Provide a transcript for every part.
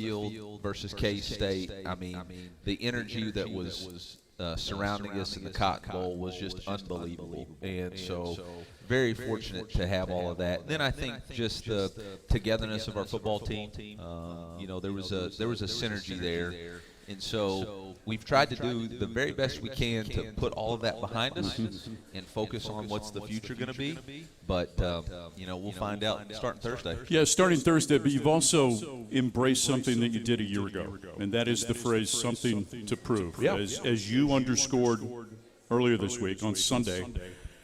field versus K-State, I mean, the energy that was surrounding us in the Cotton Bowl was just unbelievable. And so very fortunate to have all of that. Then I think just the togetherness of our football team. You know, there was a synergy there. And so we've tried to do the very best we can to put all of that behind us and focus on what's the future going to be. But, you know, we'll find out starting Thursday. Yeah, starting Thursday, but you've also embraced something that you did a year ago, and that is the phrase something to prove. Yeah. As you underscored earlier this week on Sunday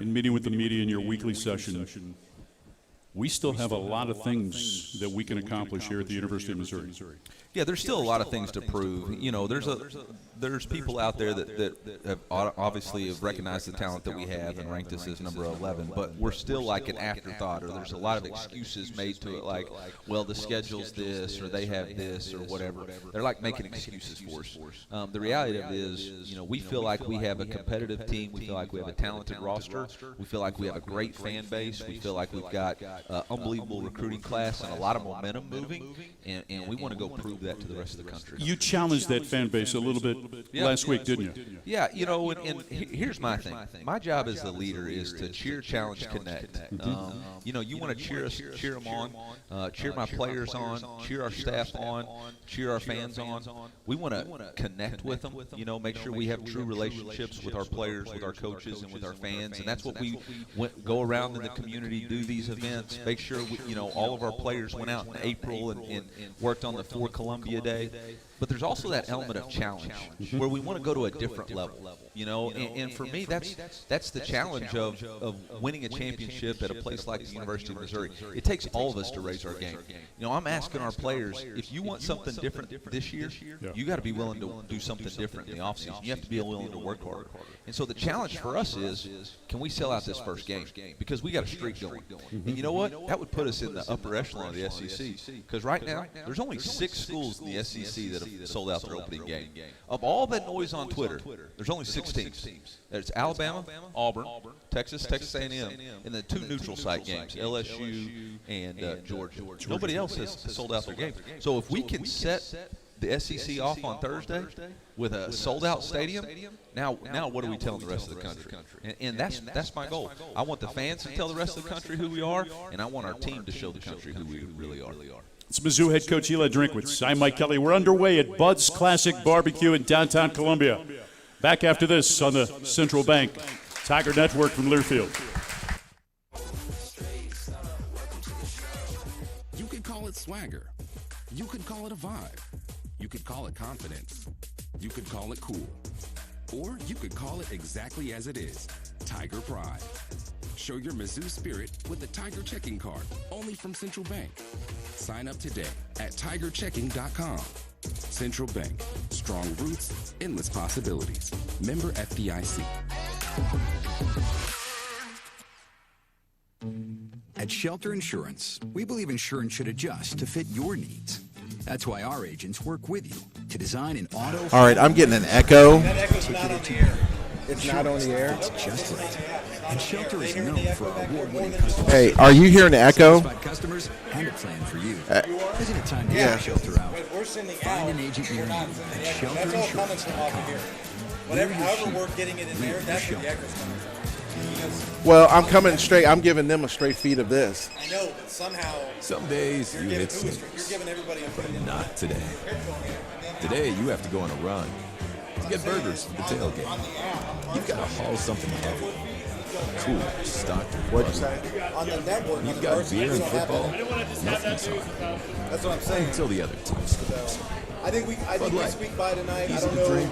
in meeting with the media in your weekly session, we still have a lot of things that we can accomplish here at the University of Missouri. Yeah, there's still a lot of things to prove. You know, there's people out there that have obviously have recognized the talent that we have and ranked us as number 11, but we're still like an afterthought, or there's a lot of excuses made to it, like, well, the schedule's this, or they have this, or whatever. They're like making excuses for us. The reality of it is, you know, we feel like we have a competitive team. We feel like we have a talented roster. We feel like we have a great fan base. We feel like we've got unbelievable recruiting class and a lot of momentum moving, and we want to go prove that to the rest of the country. You challenged that fan base a little bit last week, didn't you? Yeah, you know, and here's my thing. My job as the leader is to cheer, challenge, connect. You know, you want to cheer us, cheer them on, cheer my players on, cheer our staff on, cheer our fans on. We want to connect with them, you know, make sure we have true relationships with our players, with our coaches, and with our fans. And that's what we go around in the community, do these events, make sure, you know, all of our players went out in April and worked on the For Columbia Day. But there's also that element of challenge where we want to go to a different level, you know, and for me, that's the challenge of winning a championship at a place like the University of Missouri. It takes all of us to raise our game. You know, I'm asking our players, if you want something different this year, you got to be willing to do something different in the offseason. You have to be willing to work hard. And so the challenge for us is, can we sell out this first game? Because we got a streak going. And you know what? That would put us in the upper echelon of the SEC. Because right now, there's only 6 schools in the SEC that have sold out their opening game. Of all that noise on Twitter, there's only 6 teams. There's Alabama, Auburn, Texas A&M, and the 2 neutral site games, LSU and Georgia. Nobody else has sold out their game. So if we can set the SEC off on Thursday with a sold-out stadium, now what are we telling the rest of the country? And that's my goal. I want the fans to tell the rest of the country who we are, and I want our team to show the country who we really are. It's Mizzou head coach Eliah Drinkwitz. I'm Mike Kelly. We're underway at Bud's Classic Barbecue in downtown Columbia. Back after this on the Central Bank Tiger Network from Learfield. You could call it swagger. You could call it a vibe. You could call it confidence. You could call it cool. Or you could call it exactly as it is, Tiger Pride. Show your Mizzou spirit with the Tiger Checking Card, only from Central Bank. Sign up today at tigerchecking.com. Central Bank, strong roots, endless possibilities. Member FDIC. At Shelter Insurance, we believe insurance should adjust to fit your needs. That's why our agents work with you to design an auto. All right, I'm getting an echo. That echo's not on the air. It's not on the air. It's just right. And Shelter is known for award-winning customer. Hey, are you hearing an echo? Customers and a plan for you. Isn't it time to get Shelter out? We're sending Find out. an agent near you at That's all coming from off of here. shelterinsurance.com. However we're getting it in there, that's where the echo's coming from. Because Well, I'm coming straight. I'm giving them a straight feed of this. I know, but somehow Some days you're you giving, hit you're snooze, giving everybody a but not today. Today you have to go on a run to get burgers for the tailgate. You've got to haul something heavy, cool, stocked with What'd you butter. say? on the network. You've got beer and football, That's nothing's on what I'm saying. until the other team scores. I think we Light. speak by tonight. I Easy don't to know drink,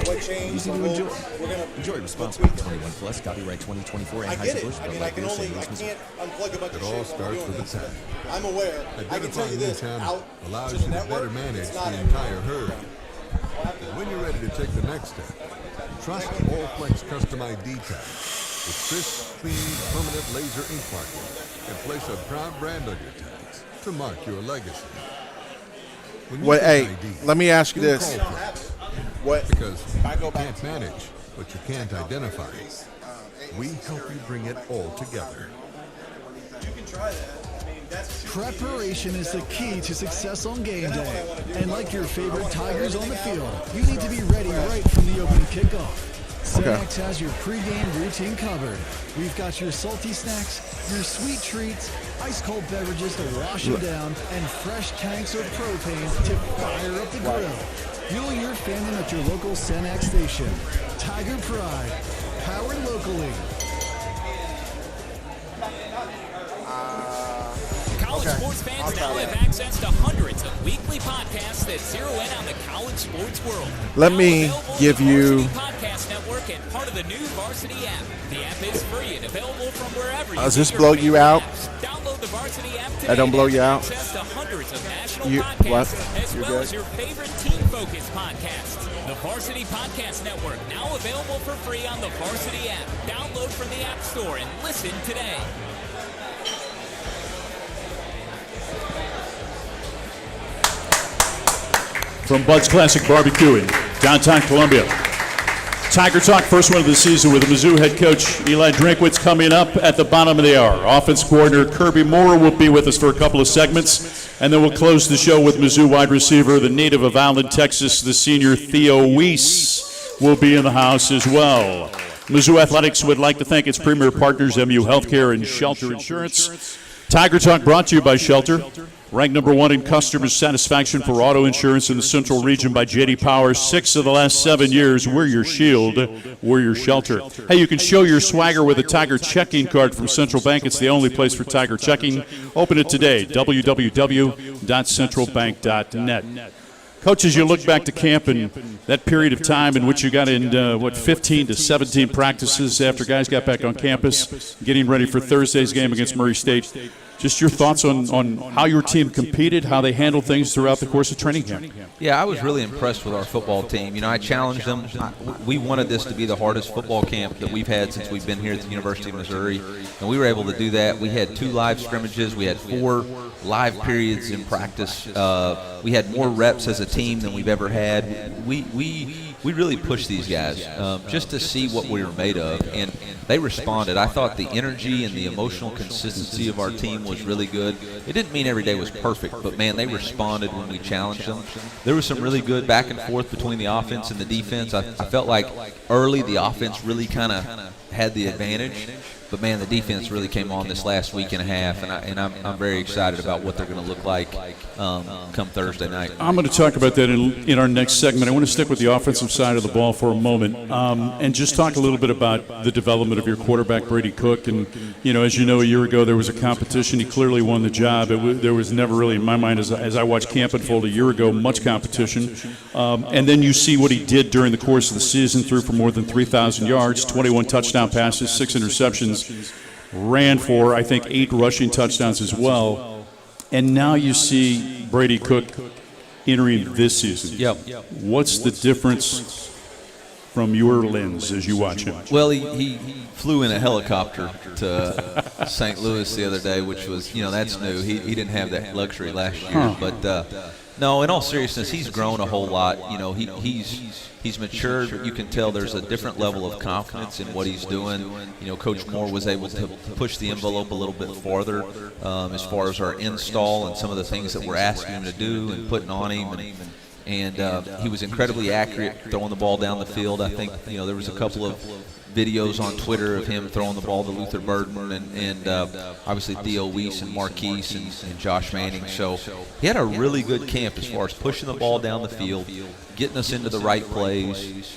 what changed. easy but to enjoy. We're gonna Enjoy responsibly. 21 plus, copyright 2024 I get it. Anheuser-Busch. I mean, I can only, I can't unplug a bunch of shit It all while starts we're doing with this. a tag. I'm aware. I can tell you this, Identifying out allows to you the to network, better manage it's not the everywhere. entire herd. And when you're ready to take the next step, trust Allflex Custom ID tag. With crisp, clean, permanent laser ink marking and place a proud brand on your tags to mark your legacy. When you What? think Hey, ID, let me ask you think this. Allflex. What? Because you can't manage what you can't identify. We help you bring it all together. You can try that. I mean, that's Preparation is the key to success on game day. And like your favorite Tigers on the field, you need to be ready right from the opening kickoff. Cenex has your pregame routine covered. We've got your salty snacks, your sweet treats, ice-cold beverages to wash them down, and fresh tanks of propane to fire up the grill. Fuel your fandom at your local Cenex station. Tiger Pride, powered locally. College sports fans now have access to hundreds of weekly podcasts that zero in on the college sports world. Let me give you Podcast Network and part of the new Varsity app. The app is free and available from wherever you does this blow you out? Download the Varsity app today. I don't blow you out? Access to hundreds of national You- podcasts, what? as You're well good? as your favorite team-focused podcasts. The Varsity Podcast Network, now available for free on the Varsity app. Download from the App Store and listen today. From Bud's Classic Barbecue in downtown Columbia. Tiger Talk, first one of the season with Mizzou head coach Eliah Drinkwitz coming up at the bottom of the hour. Offense coordinator Kirby Moore will be with us for a couple of segments, and then we'll close the show with Mizzou wide receiver, the native of Allen, Texas, the senior Theo Wease will be in the house as well. Mizzou Athletics would like to thank its premier partners, MU Healthcare and Shelter Insurance. Tiger Talk brought to you by Shelter. Ranked number 1 in customer satisfaction for auto insurance in the Central Region by J.D. Power. 6 of the last 7 years. We're your shield. We're your shelter. Hey, you can show your swagger with a Tiger checking card from Central Bank. It's the only place for Tiger checking. Open it today. www.centralbank.net. Coach, as you look back to camp and that period of time in which you got in, 15 to 17 practices after guys got back on campus, getting ready for Thursday's game against Murray State, just your thoughts on how your team competed, how they handled things throughout the course of training camp. Yeah, I was really impressed with our football team. You know, I challenged them. We wanted this to be the hardest football camp that we've had since we've been here at the University of Missouri, and we were able to do that. We had 2 live scrimmages. We had 4 live periods in practice. We had more reps as a team than we've ever had. We really pushed these guys just to see what we were made of, and they responded. I thought the energy and the emotional consistency of our team was really good. It didn't mean every day was perfect, but, man, they responded when we challenged them. There was some really good back and forth between the offense and the defense. I felt like early the offense really kind of had the advantage. But, man, the defense really came on this last week and a half, and I'm very excited about what they're going to look like come Thursday night. I'm going to talk about that in our next segment. I want to stick with the offensive side of the ball for a moment and just talk a little bit about the development of your quarterback, Brady Cook. And, you know, as you know, a year ago there was a competition. He clearly won the job. There was never really, in my mind, as I watched camp unfold a year ago, much competition. And then you see what he did during the course of the season, threw for more than 3,000 yards, 21 touchdown passes, 6 interceptions. Ran for, I think, 8 rushing touchdowns as well. And now you see Brady Cook entering this season. Yep. What's the difference from your lens as you watch him? Well, he flew in a helicopter to St. Louis the other day, which was, you know, that's new. He didn't have that luxury last year. But, no, in all seriousness, he's grown a whole lot. You know, he's matured, but you can tell there's a different level of confidence in what he's doing. You know, Coach Moore was able to push the envelope a little bit farther as far as our install and some of the things that we're asking him to do and putting on him. And he was incredibly accurate throwing the ball down the field. I think, you know, there was a couple of videos on Twitter of him throwing the ball to Luther Burden and obviously Theo Wease and Marquise and Josh Manning. So he had a really good camp as far as pushing the ball down the field, getting us into the right plays.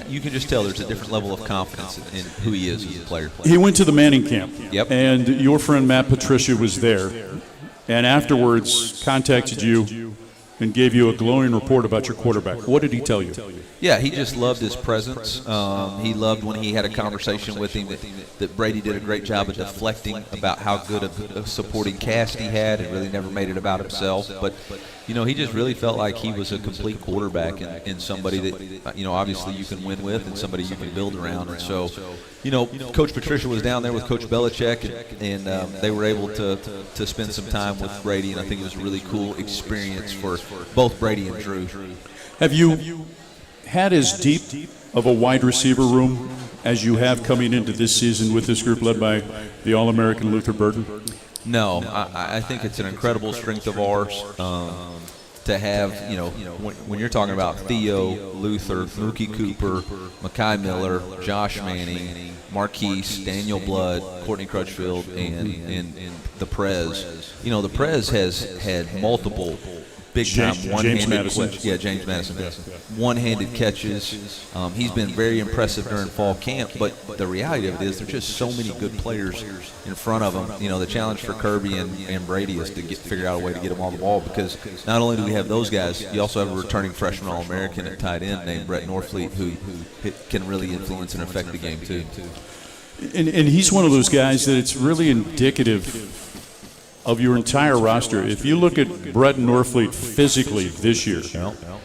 You can just tell there's a different level of confidence in who he is as a player. He went to the Manning camp. Yep. And your friend Matt Patricia was there. And afterwards contacted you and gave you a glowing report about your quarterback. What did he tell you? Yeah, he just loved his presence. He loved when he had a conversation with him that Brady did a great job of deflecting about how good of a supporting cast he had and really never made it about himself. But, you know, he just really felt like he was a complete quarterback and somebody that, you know, obviously you can win with and somebody you can build around. And so, you know, Coach Patricia was down there with Coach Belichick, and they were able to spend some time with Brady, and I think it was a really cool experience for both Brady and Drew. Have you had as deep of a wide receiver room as you have coming into this season with this group led by the All-American Luther Burden? No, I think it's an incredible strength of ours to have, when you're talking about Theo, Luther, Mookie Cooper, Makai Miller, Josh Manning, Marquise, Daniel Blood, Courtney Crutchfield, and the Prez. The Prez has had multiple big-time one-handed catches. Yeah, James Madison. One-handed catches. He's been very impressive during fall camp, but the reality of it is there's just so many good players in front of him. The challenge for Kirby and Brady is to figure out a way to get them all the ball, because not only do we have those guys, you also have a returning freshman All-American at tight end named Brett Norfleet who can really influence and affect the game too. And he's one of those guys that it's really indicative of your entire roster. If you look at Brett Norfleet physically this year,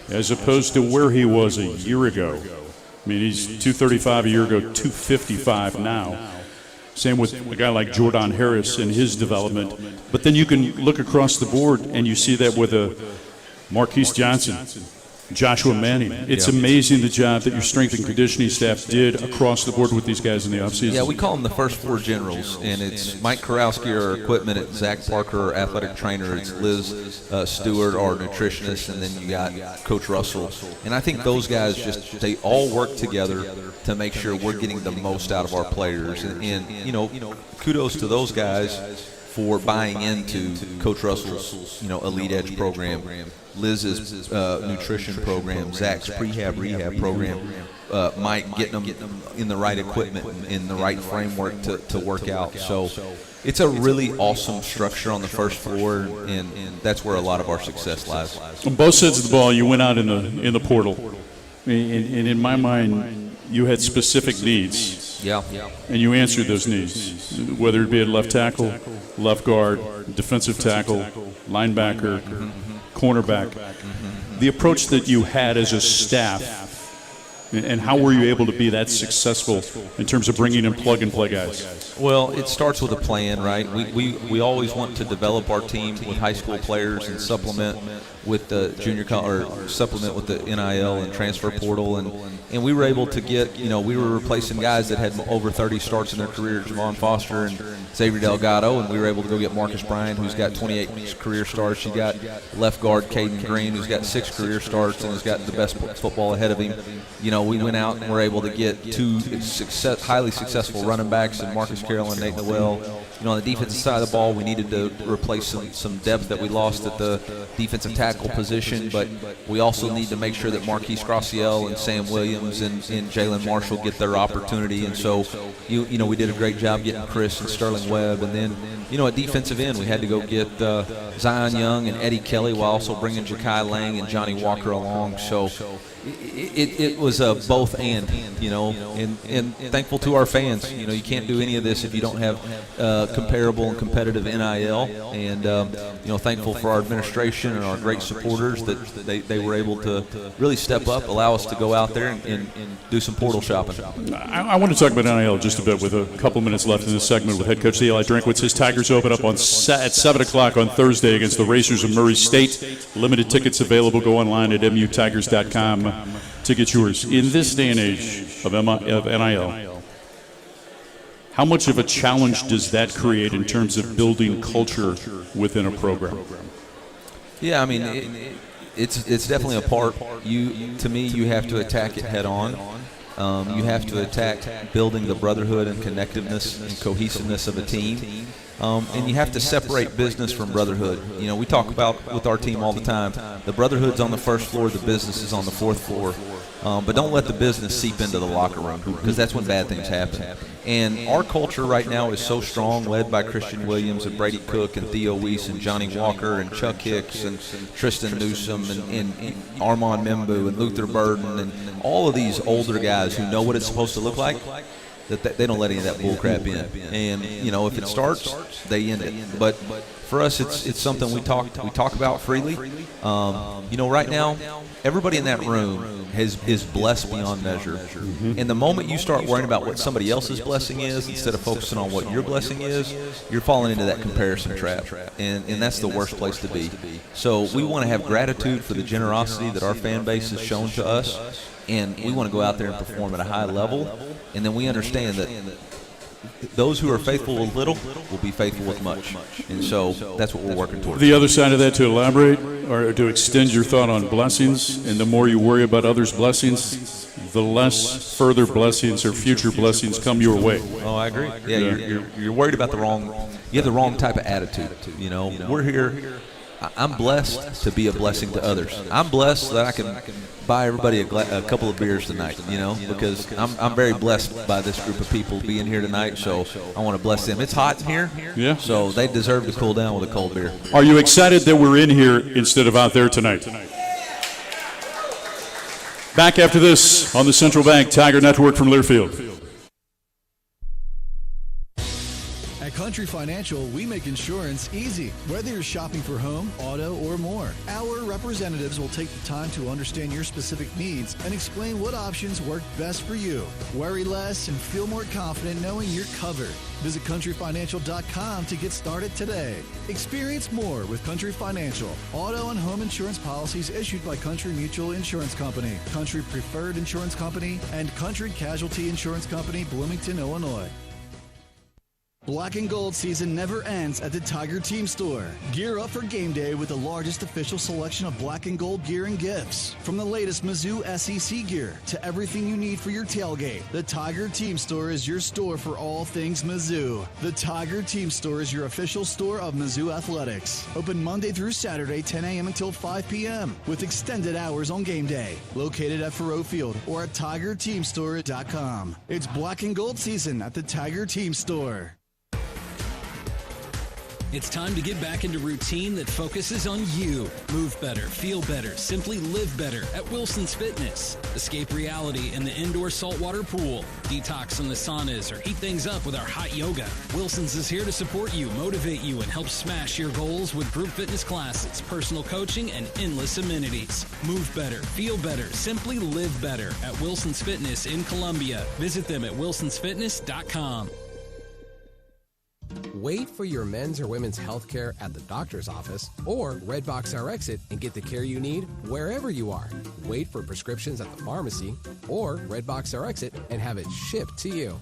as opposed to where he was a year ago, I mean, he's 235 a year ago, 255 now. Same with a guy like Jordan Harris and his development. But then you can look across the board and you see that with a Marquise Johnson, Joshua Manning. It's amazing the job that your strength and conditioning staff did across the board with these guys in the offseason. Yeah, we call them the first four generals, and it's Mike Karowski, our equipment, it's Zach Parker, our athletic trainer, it's Liz Stewart, our nutritionist, and then you got Coach Russell. And I think those guys they all work together to make sure we're getting the most out of our players. And kudos to those guys for buying into Coach Russell's, Elite Edge program, Liz's nutrition program, Zach's rehab program, Mike getting them in the right equipment, in the right framework to work out. So it's a really awesome structure on the first floor, and that's where a lot of our success lies. On both sides of the ball, you went out in the portal, and in my mind, you had specific needs. Yeah. And you answered those needs, whether it be at left tackle, left guard, defensive tackle, linebacker, cornerback. The approach that you had as a staff, and how were you able to be that successful in terms of bringing in plug-and-play guys? Well, it starts with a plan, right? We always want to develop our team with high school players and supplement with the supplement with the NIL and transfer portal, and we were able to get, we were replacing guys that had over 30 starts in their career, Javon Foster and Xavier Delgado, and we were able to go get Marcus Bryant, who's got 28 career starts. You got left guard Caden Green, who's got 6 career starts and has got the best football ahead of him. We went out and were able to get 2 highly successful running backs in Marcus Carroll and Nate Noel. On the defensive side of the ball, we needed to replace some depth that we lost at the defensive tackle position, but we also need to make sure that Marquise Graciel and Sam Williams and Jalen Marshall get their opportunity. And so, we did a great job getting Chris and Sterling Webb. And then, at defensive end, we had to go get Zion Young and Eddie Kelly while also bringing Ja'Kai Lang and Johnny Walker along. So it was a both and thankful to our fans. You can't do any of this if you don't have comparable and competitive NIL, and thankful for our administration and our great supporters that they were able to really step up, allow us to go out there and do some portal shopping. I want to talk about NIL just a bit with a couple minutes left in this segment with head coach Eliah Drinkwitz. His Tigers open up at 7 o'clock on Thursday against the Racers of Murray State. Limited tickets available. Go online at mutigers.com to get yours. In this day and age of NIL, how much of a challenge does that create in terms of building culture within a program? Yeah, I mean, it's definitely a part. To me, you have to attack it head on. You have to attack building the brotherhood and connectiveness and cohesiveness of a team. And you have to separate business from brotherhood. We talk about with our team all the time, the brotherhood's on the first floor, the business is on the 4th floor. But don't let the business seep into the locker room, because that's when bad things happen. And our culture right now is so strong, led by Christian Williams and Brady Cook and Theo Wease and Johnny Walker and Chuck Hicks and Tristan Newsom and Armand Membu and Luther Burden and all of these older guys who know what it's supposed to look like, that they don't let any of that bull crap in. And, if it starts, they end it. But for us, it's something we talk about freely. Right now, everybody in that room is blessed beyond measure. And the moment you start worrying about what somebody else's blessing is instead of focusing on what your blessing is, you're falling into that comparison trap. And that's the worst place to be. So we want to have gratitude for the generosity that our fan base has shown to us. And we want to go out there and perform at a high level. And then we understand that those who are faithful with little will be faithful with much. And so that's what we're working towards. The other side of that, to elaborate or to extend your thought on blessings, and the more you worry about others' blessings, the less further blessings or future blessings come your way. Oh, I agree. Yeah, you're worried about you have the wrong type of attitude. You know, we're here. I'm blessed to be a blessing to others. I'm blessed that I can buy everybody a couple of beers tonight, you know, because I'm very blessed by this group of people being here tonight, so I want to bless them. It's hot in here, yeah. So they deserve to cool down with a cold beer. Are you excited that we're in here instead of out there tonight? Back after this on the Central Bank Tiger Network from Learfield. At Country Financial, we make insurance easy. Whether you're shopping for home, auto, or more, our representatives will take the time to understand your specific needs and explain what options work best for you. Worry less and feel more confident knowing you're covered. Visit countryfinancial.com to get started today. Experience more with Country Financial. Auto and home insurance policies issued by Country Mutual Insurance Company, Country Preferred Insurance Company, and Country Casualty Insurance Company, Bloomington, Illinois. Black and gold season never ends at the Tiger Team Store. Gear up for game day with the largest official selection of black and gold gear and gifts. From the latest Mizzou SEC gear to everything you need for your tailgate, the Tiger Team Store is your store for all things Mizzou. The Tiger Team Store is your official store of Mizzou Athletics. Open Monday through Saturday, 10 a.m. until 5 p.m. with extended hours on game day. Located at Faroe Field or at TigerTeamStore.com. It's black and gold season at the Tiger Team Store. It's time to get back into routine that focuses on you. Move better, feel better, simply live better at Wilson's Fitness. Escape reality in the indoor saltwater pool. Detox from the saunas or heat things up with our hot yoga. Wilson's is here to support you, motivate you, and help smash your goals with group fitness classes, personal coaching, and endless amenities. Move better, feel better, simply live better at Wilson's Fitness in Columbia. Visit them at wilsonsfitness.com. Wait for your men's or women's health care at the doctor's office or Redbox RX it and get the care you need wherever you are. Wait for prescriptions at the pharmacy or Redbox RX it and have it shipped to you.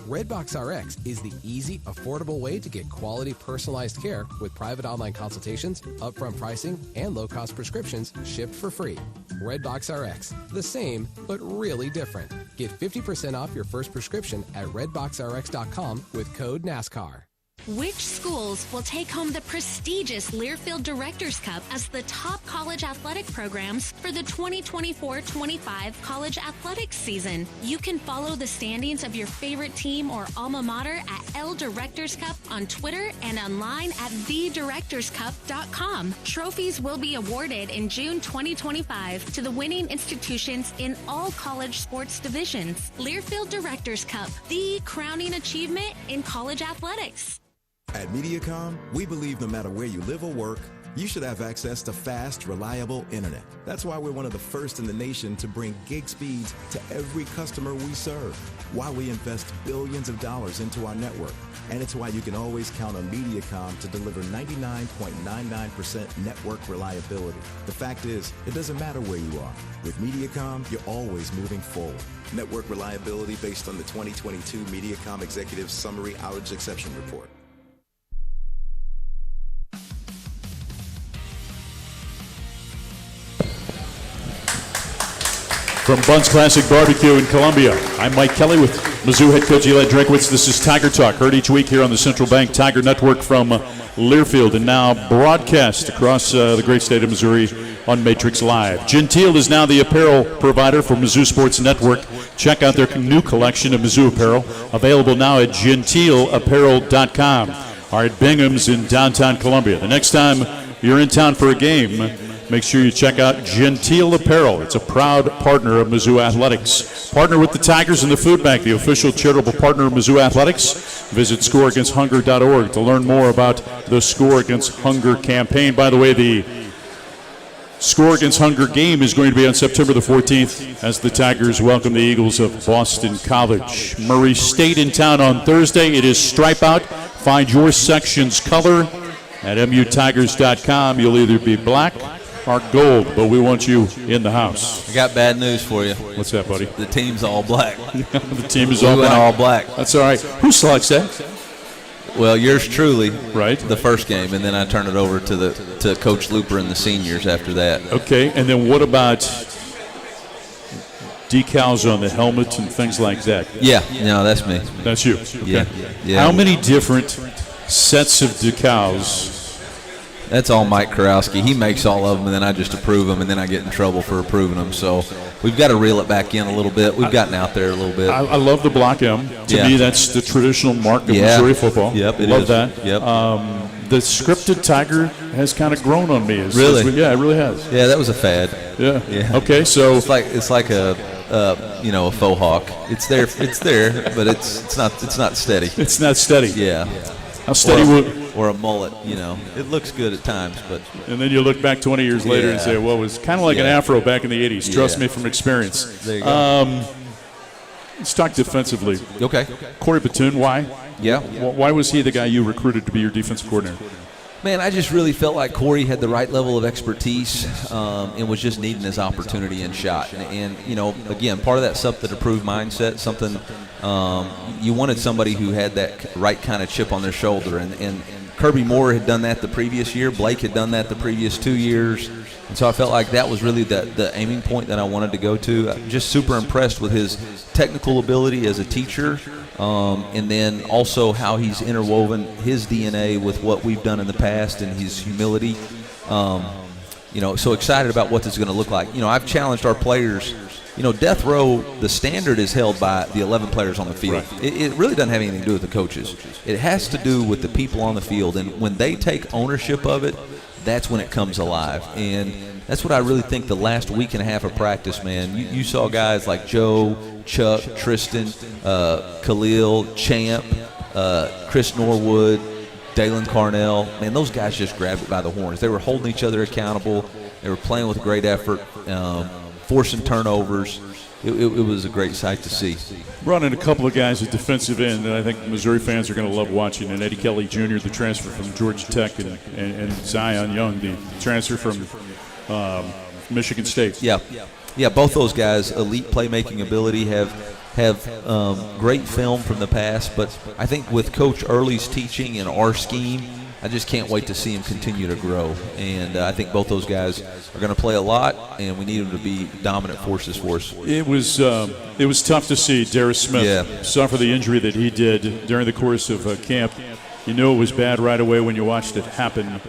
Redbox RX is the easy, affordable way to get quality personalized care with private online consultations, upfront pricing, and low-cost prescriptions shipped for free. Redbox RX, the same, but really different. Get 50% off your first prescription at redboxrx.com with code NASCAR. Which schools will take home the prestigious Learfield Directors Cup as the top college athletic programs for the 2024-25 college athletics season? You can follow the standings of your favorite team or alma mater at L Directors Cup on Twitter and online at thedirectorscup.com. Trophies will be awarded in June 2025 to the winning institutions in all college sports divisions. Learfield Directors Cup, the crowning achievement in college athletics. At MediaCom, we believe no matter where you live or work, you should have access to fast, reliable internet. That's why we're one of the first in the nation to bring gig speeds to every customer we serve, why we invest billions of dollars into our network. And it's why you can always count on MediaCom to deliver 99.99% network reliability. The fact is, it doesn't matter where you are. With MediaCom, you're always moving forward. Network reliability based on the 2022 MediaCom Executive Summary Outage Exception Report. From Bun's Classic Barbecue in Columbia, I'm Mike Kelly with Mizzou head coach Eliah Drinkwitz. This is Tiger Talk, heard each week here on the Central Bank Tiger Network from Learfield, and now broadcast across the great state of Missouri on Matrix Live. Gentile is now the apparel provider for Mizzou Sports Network. Check out their new collection of Mizzou apparel, available now at gentileapparel.com. All right, Bingham's in downtown Columbia. The next time you're in town for a game, make sure you check out Gentile Apparel. It's a proud partner of Mizzou Athletics. Partner with the Tigers and the Food Bank, the official charitable partner of Mizzou Athletics. Visit scoreagainsthunger.org to learn more about the Score Against Hunger campaign. By the way, the Score Against Hunger game is going to be on September the 14th as the Tigers welcome the Eagles of Boston College. Murray State in town on Thursday. It is Stripe Out. Find your section's color at mutigers.com. You'll either be black are gold, but we want you in the house. I got bad news for you. What's that, buddy? The team's all black. The team is we all went black. all black. That's all right. Who selects that? Well, yours truly, right? The first game, and then I turn it over to Coach Looper and the seniors after that. Okay, and then what about decals on the helmets and things like that? Yeah, no, that's me. That's you. Okay. Yeah. How many different sets of decals? That's all Mike Kurowski. He makes all of them, and then I just approve them, and then I get in trouble for approving them. So we've got to reel it back in a little bit. We've gotten out there a little bit. I love the Block M. To me, that's the traditional mark of Missouri football. Yep, love that. Yep. The scripted Tiger has kind of grown on me. Really? Yeah, it really has. Yeah, that was a fad. Yeah. Yeah. Okay, so it's like a faux hawk. It's there, but it's not steady. It's not steady. Yeah. How steady or a mullet, It looks good at times, but and then you look back 20 years later and say, well, it was kind of like an afro back in the 80s. Trust me from experience. There you go. Let's talk defensively. Okay. Corey Batoon, why? Yeah. Why was he the guy you recruited to be your defensive coordinator? Man, I just really felt like Corey had the right level of expertise and was just needing his opportunity and shot. And again, part of that something approved mindset, something you wanted somebody who had that right kind of chip on their shoulder. And Kirby Moore had done that the previous year. Blake had done that the previous 2 years. And so I felt like that was really the aiming point that I wanted to go to. I'm just super impressed with his technical ability as a teacher. And then also how he's interwoven his DNA with what we've done in the past and his humility. So excited about what this is going to look like. I've challenged our players. Death row, the standard is held by the 11 players on the field. Right. It really doesn't have anything to do with the coaches. It has to do with the people on the field. And when they take ownership of it, that's when it comes alive. And that's what I really think the last week and a half of practice, man. You saw guys like Joe, Chuck, Tristan, Khalil, Champ, Chris Norwood, Dalen Carnell. Man, those guys just grabbed it by the horns. They were holding each other accountable. They were playing with great effort, forcing turnovers. It was a great sight to see. Brought in a couple of guys at defensive end that I think Missouri fans are going to love watching. And Eddie Kelly Jr., the transfer from Georgia Tech, and Zion Young, the transfer from Michigan State. Yeah, both those guys, elite playmaking ability, have great film from the past. But I think with Coach Early's teaching and our scheme, I just can't wait to see him continue to grow. And I think both those guys are going to play a lot, and we need them to be dominant forces for us. It was tough to see Darius Smith suffer the injury that he did during the course of camp. You knew it was bad right away when you watched it happen.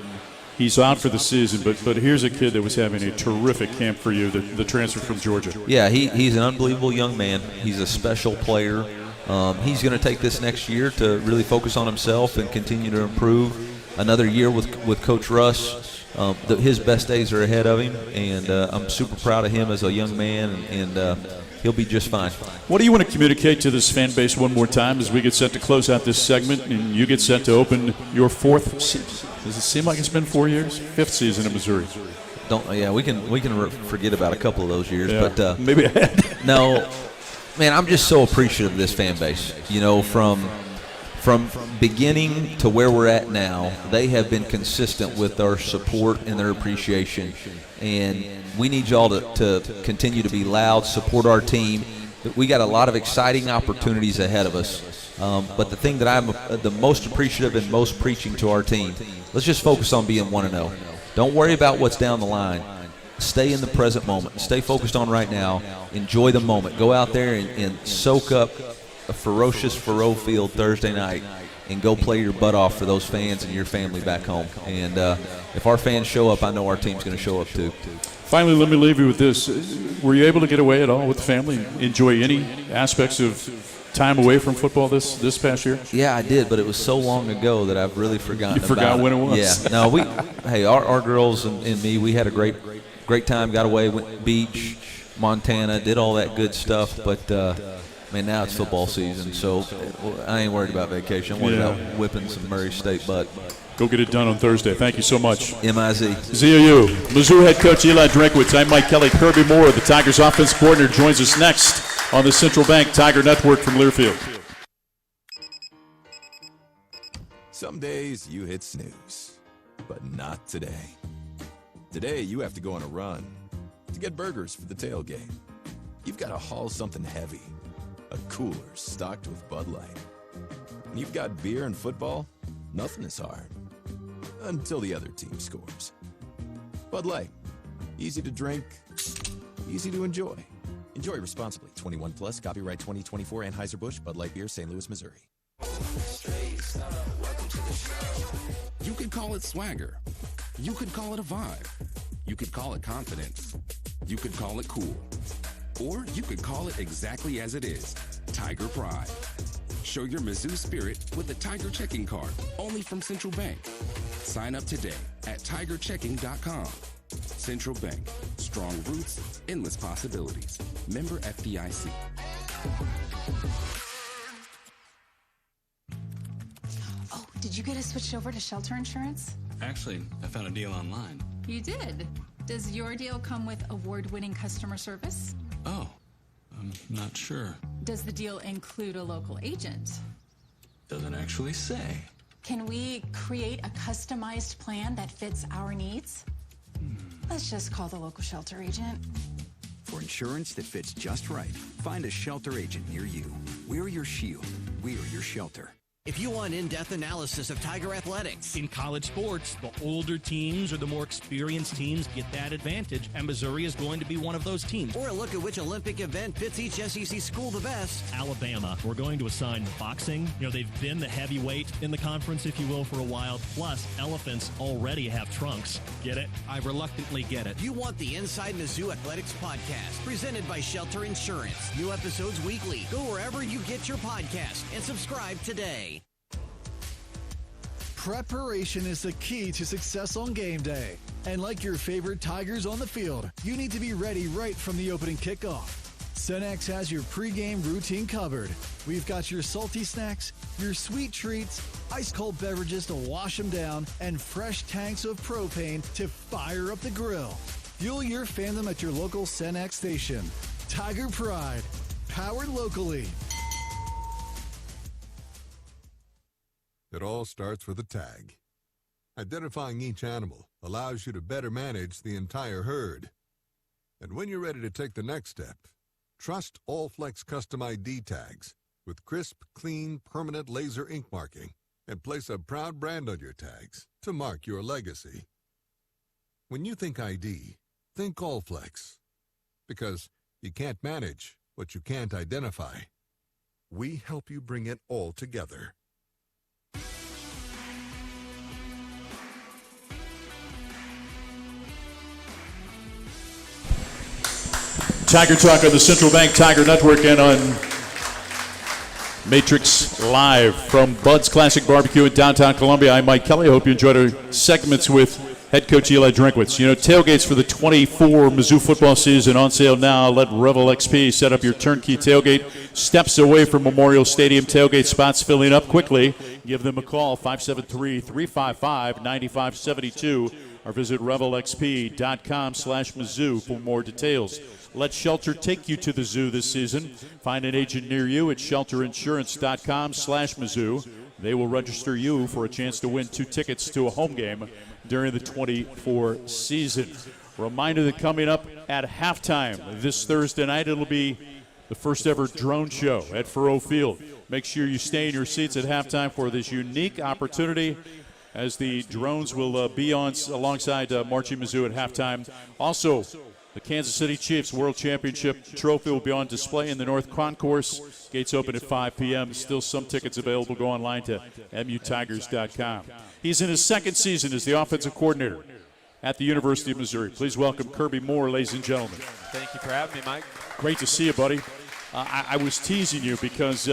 He's out for the season, but here's a kid that was having a terrific camp for you, the transfer from Georgia. Yeah, he's an unbelievable young man. He's a special player. He's going to take this next year to really focus on himself and continue to improve. Another year with Coach Russ. His best days are ahead of him, and I'm super proud of him as a young man, and he'll be just fine. What do you want to communicate to this fan base one more time as we get set to close out this segment and you get set to open your fourth season? Does it seem like it's been 4 years? Fifth season in Missouri. We can forget about a couple of those years, but maybe no, man, I'm just so appreciative of this fan base. From beginning to where we're at now, they have been consistent with their support and their appreciation. And we need y'all to continue to be loud, support our team. We got a lot of exciting opportunities ahead of us. But the thing that I'm the most appreciative and most preaching to our team, let's just focus on being 1-0. Don't worry about what's down the line. Stay in the present moment. Stay focused on right now. Enjoy the moment. Go out there and soak up a ferocious Faroe field Thursday night and go play your butt off for those fans and your family back home. And if our fans show up, I know our team's going to show up too. Finally, let me leave you with this. Were you able to get away at all with the family? Enjoy any aspects of time away from football this past year? Yeah, I did, but it was so long ago that I've really forgotten. You forgot when it was? Yeah. No, our girls and me, we had a great time. Got away, went to the beach, Montana, did all that good stuff. But man, now it's football season, so I ain't worried about vacation. I'm worried about whipping some Murray State butt. Go get it done on Thursday. Thank you so much. MIZ. ZOU. Mizzou head coach Eliah Drinkwitz. I'm Mike Kelly. Kirby Moore, the Tigers offense coordinator, joins us next on the Central Bank Tiger Network from Learfield. Some days you hit snooze, but not today. Today, you have to go on a run to get burgers for the tailgate. You've got to haul something heavy, a cooler stocked with Bud Light. And you've got beer and football, nothing is hard. Until the other team scores. Bud Light, easy to drink, easy to enjoy. Enjoy responsibly. 21 plus, copyright 2024, Anheuser-Busch, Bud Light Beer, St. Louis, Missouri. You could call it swagger. You could call it a vibe. You could call it confidence. You could call it cool. Or you could call it exactly as it is, Tiger Pride. Show your Mizzou spirit with the Tiger Checking Card, only from Central Bank. Sign up today at tigerchecking.com. Central Bank, strong roots, endless possibilities. Member FDIC. Oh, did you get us switched over to shelter insurance? Actually, I found a deal online. You did? Does your deal come with award-winning customer service? Oh, I'm not sure. Does the deal include a local agent? Doesn't actually say. Can we create a customized plan that fits our needs? Let's just call the local shelter agent. For insurance that fits just right, find a shelter agent near you. We're your shield. We're your shelter. If you want in-depth analysis of Tiger athletics. In college sports, the older teams or the more experienced teams get that advantage, and Missouri is going to be one of those teams. Or a look at which Olympic event fits each SEC school the best. Alabama, we're going to assign boxing. You know, they've been the heavyweight in the conference, if you will, for a while. Plus, elephants already have trunks. Get it? I reluctantly get it. You want the Inside Mizzou Athletics podcast, presented by Shelter Insurance. New episodes weekly. Go wherever you get your podcast and subscribe today. Preparation is the key to success on game day. And like your favorite Tigers on the field, you need to be ready right from the opening kickoff. Cenex has your pregame routine covered. We've got your salty snacks, your sweet treats, ice-cold beverages to wash them down, and fresh tanks of propane to fire up the grill. Fuel your fandom at your local Cenex station. Tiger Pride, powered locally. It all starts with a tag. Identifying each animal allows you to better manage the entire herd. And when you're ready to take the next step, trust Allflex Custom ID tags with crisp, clean, permanent laser ink marking, and place a proud brand on your tags to mark your legacy. When you think ID, think Allflex. Because you can't manage what you can't identify. We help you bring it all together. Tiger Talk on the Central Bank Tiger Network and on Matrix Live from Bud's Classic Barbecue in downtown Columbia. I'm Mike Kelly. I hope you enjoyed our segments with head coach Eliah Drinkwitz. You know, tailgates for the 24 Mizzou football season on sale now. Let Revel XP set up your turnkey tailgate. Steps away from Memorial Stadium. Tailgate spots filling up quickly. Give them a call, 573-355-9572, or visit revelxp.com/Mizzou for more details. Let Shelter take you to the zoo this season. Find an agent near you at shelterinsurance.com/Mizzou. They will register you for a chance to win 2 tickets to a home game during the 24 season. Reminder that coming up at halftime this Thursday night, it'll be the first ever drone show at Faurot Field. Make sure you stay in your seats at halftime for this unique opportunity, as the drones will be on alongside Marching Mizzou at halftime. Also, the Kansas City Chiefs World Championship trophy will be on display in the North Concourse. Gates open at 5 p.m. Still some tickets available. Go online to mutigers.com. He's in his second season as the offensive coordinator at the University of Missouri. Please welcome Kirby Moore, ladies and gentlemen. Thank you for having me, Mike. Great to see you, buddy. I was teasing you because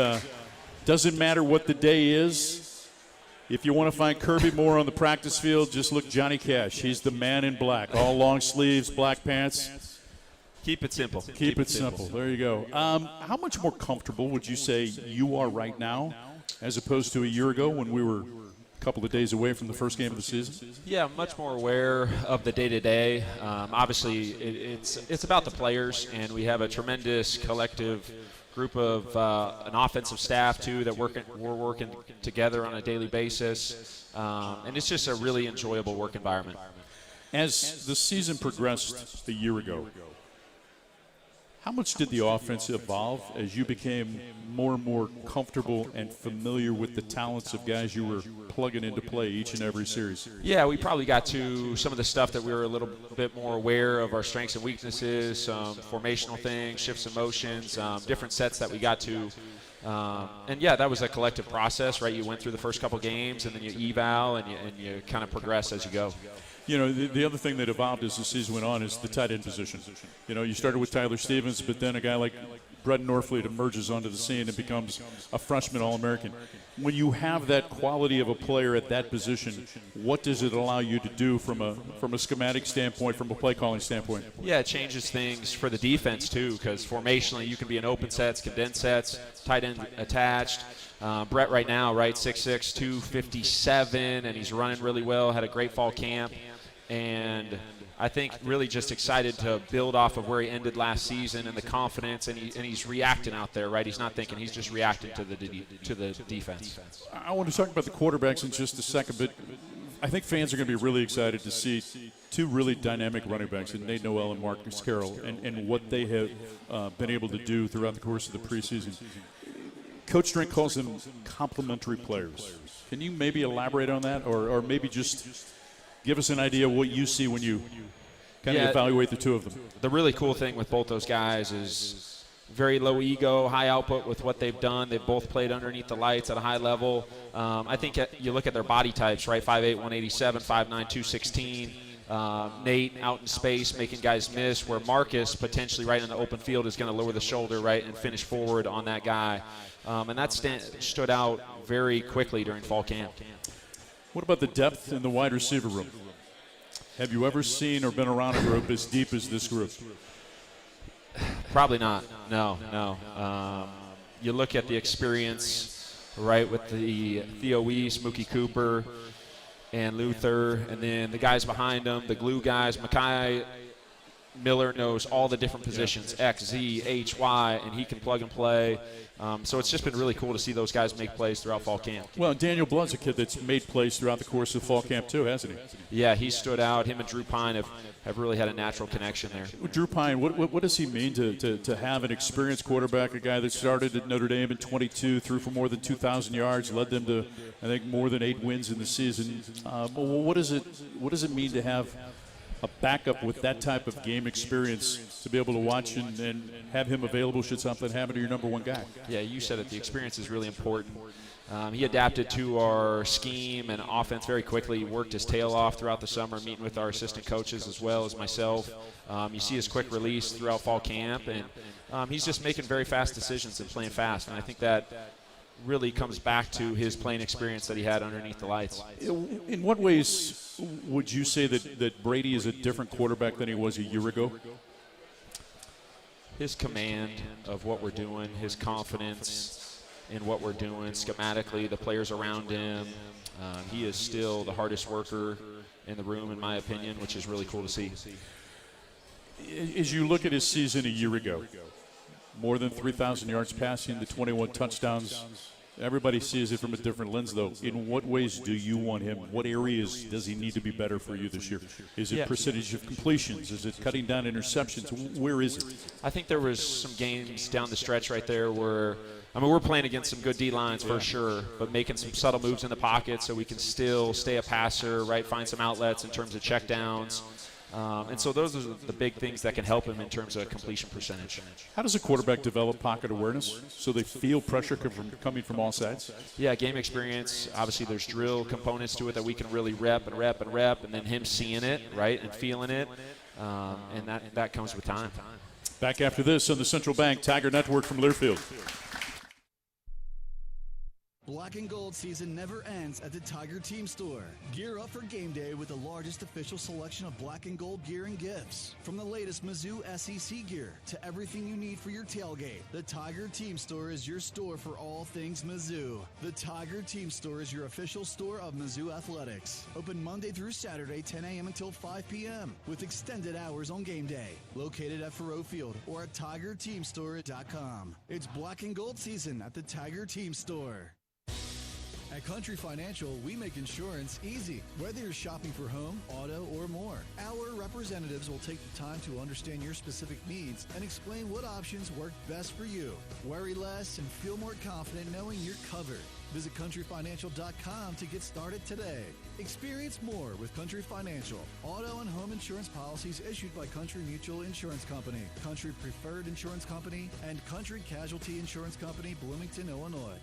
doesn't matter what the day is. If you want to find Kirby Moore on the practice field, just look Johnny Cash. He's the man in black. All long sleeves, black pants. Keep it simple. Keep it simple. There you go. How much more comfortable would you say you are right now as opposed to a year ago when we were a couple of days away from the first game of the season? Yeah, I'm much more aware of the day-to-day. Obviously, it's about the players, and we have a tremendous collective group of an offensive staff too that we're working together on a daily basis, and it's just a really enjoyable work environment. As the season progressed a year ago, how much did the offense evolve as you became more and more comfortable and familiar with the talents of guys you were plugging into play each and every series? Yeah, we probably got to some of the stuff that we were a little bit more aware of, our strengths and weaknesses, some formational things, shifts and motions, different sets that we got to. And yeah, that was a collective process, right? You went through the first couple games, and then you eval, and you kind of progress as you go. You know, the other thing that evolved as the season went on is the tight end position. You know, you started with Tyler Stevens, but then a guy like Brett Norfleet emerges onto the scene and becomes a freshman All-American. When you have that quality of a player at that position, what does it allow you to do from a schematic standpoint, from a play calling standpoint? Yeah, it changes things for the defense too, because formationally you can be in open sets, condensed sets, tight end attached. Brett right now, right, 6'6", 257, and he's running really well, had a great fall camp. And I think really just excited to build off of where he ended last season and the confidence, and he's reacting out there, right? He's not thinking, he's just reacting to the defense. I want to talk about the quarterbacks in just a second, but I think fans are going to be really excited to see two really dynamic running backs, in Nate Noel and Marcus Carroll, and what they have been able to do throughout the course of the preseason. Coach Drink calls them complementary players. Can you maybe elaborate on that, or maybe just give us an idea of what you see when you kind of evaluate the two of them? The really cool thing with both those guys is very low ego, high output with what they've done. They've both played underneath the lights at a high level. I think you look at their body types, right? 5'8", 187, 5'9", 216. Nate out in space making guys miss, where Marcus potentially right in the open field is going to lower the shoulder, right, and finish forward on that guy. And that stood out very quickly during fall camp. What about the depth in the wide receiver room? Have you ever seen or been around a group as deep as this group? Probably not. No. You look at the experience, right, with the Theo Wease, Mookie Cooper, and Luther, and then the guys behind them, the glue guys. Makai Miller knows all the different positions, X, Z, H, Y, and he can plug and play. So it's just been really cool to see those guys make plays throughout fall camp. Well, Daniel Blood's a kid that's made plays throughout the course of fall camp too, hasn't he? Yeah, he stood out. Him and Drew Pine have really had a natural connection there. Well, Drew Pine, what does he mean to have an experienced quarterback, a guy that started at Notre Dame in 22, threw for more than 2,000 yards, led them to, I think, more than 8 wins in the season. What does it mean to have a backup with that type of game experience to be able to watch and have him available should something happen to your number one guy? Yeah, you said it. The experience is really important. He adapted to our scheme and offense very quickly. He worked his tail off throughout the summer, meeting with our assistant coaches as well as myself. You see his quick release throughout fall camp, and he's just making very fast decisions and playing fast. And I think that really comes back to his playing experience that he had underneath the lights. In what ways would you say that Brady is a different quarterback than he was a year ago? His command of what we're doing, his confidence in what we're doing, schematically, the players around him. He is still the hardest worker in the room, in my opinion, which is really cool to see. As you look at his season a year ago, more than 3,000 yards passing, the 21 touchdowns. Everybody sees it from a different lens, though. In what ways do you want him? What areas does he need to be better for you this year? Is it percentage of completions? Is it cutting down interceptions? Where is it? I think there was some games down the stretch right there where, I mean, we're playing against some good D-lines for sure, but making some subtle moves in the pocket so we can still stay a passer, right, find some outlets in terms of checkdowns. And so those are the big things that can help him in terms of completion percentage. How does a quarterback develop pocket awareness so they feel pressure coming from all sides? Yeah, game experience. Obviously, there's drill components to it that we can really rep, and then him seeing it, right, and feeling it, and that comes with time. Back after this on the Central Bank Tiger Network from Learfield. Black and gold season never ends at the Tiger Team Store. Gear up for game day with the largest official selection of black and gold gear and gifts. From the latest Mizzou SEC gear to everything you need for your tailgate, the Tiger Team Store is your store for all things Mizzou. The Tiger Team Store is your official store of Mizzou Athletics. Open Monday through Saturday, 10 a.m. until 5 p.m. with extended hours on game day. Located at Faroe Field or at TigerTeamStore.com. It's black and gold season at the Tiger Team Store. At Country Financial, we make insurance easy. Whether you're shopping for home, auto, or more, our representatives will take the time to understand your specific needs and explain what options work best for you. Worry less and feel more confident knowing you're covered. Visit countryfinancial.com to get started today. Experience more with Country Financial. Auto and home insurance policies issued by Country Mutual Insurance Company, Country Preferred Insurance Company, and Country Casualty Insurance Company, Bloomington, Illinois.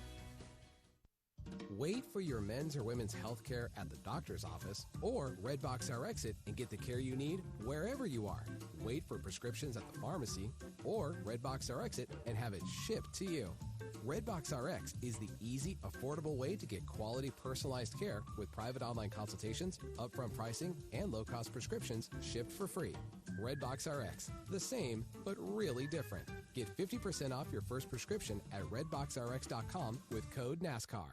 Wait for your men's or women's health care at the doctor's office or Redbox RX it and get the care you need wherever you are. Wait for prescriptions at the pharmacy or Redbox RX it and have it shipped to you. Redbox RX is the easy, affordable way to get quality, personalized care with private online consultations, upfront pricing, and low-cost prescriptions shipped for free. Redbox RX, the same, but really different. Get 50% off your first prescription at redboxrx.com with code NASCAR.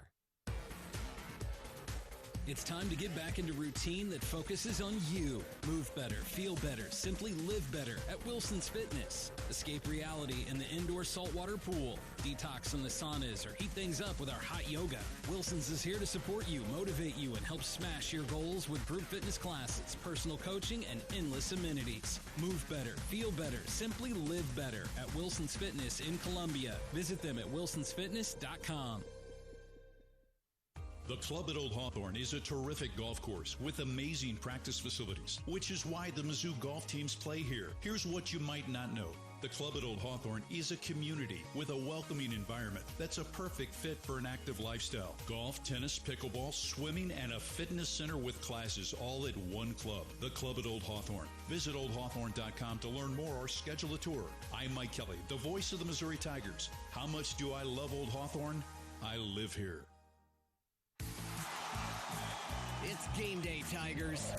It's time to get back into routine that focuses on you. Move better, feel better, simply live better at Wilson's Fitness. Escape reality in the indoor saltwater pool. Detox from the saunas or heat things up with our hot yoga. Wilson's is here to support you, motivate you, and help smash your goals with group fitness classes, personal coaching, and endless amenities. Move better, feel better, simply live better at Wilson's Fitness in Columbia. Visit them at wilsonsfitness.com. The Club at Old Hawthorne is a terrific golf course with amazing practice facilities, which is why the Mizzou golf teams play here. Here's what you might not know. The Club at Old Hawthorne is a community with a welcoming environment that's a perfect fit for an active lifestyle. Golf, tennis, pickleball, swimming, and a fitness center with classes all at one club. The Club at Old Hawthorne. Visit oldhawthorne.com to learn more or schedule a tour. I'm Mike Kelly, the voice of the Missouri Tigers. How much do I love Old Hawthorne? I live here. It's game day, Tigers.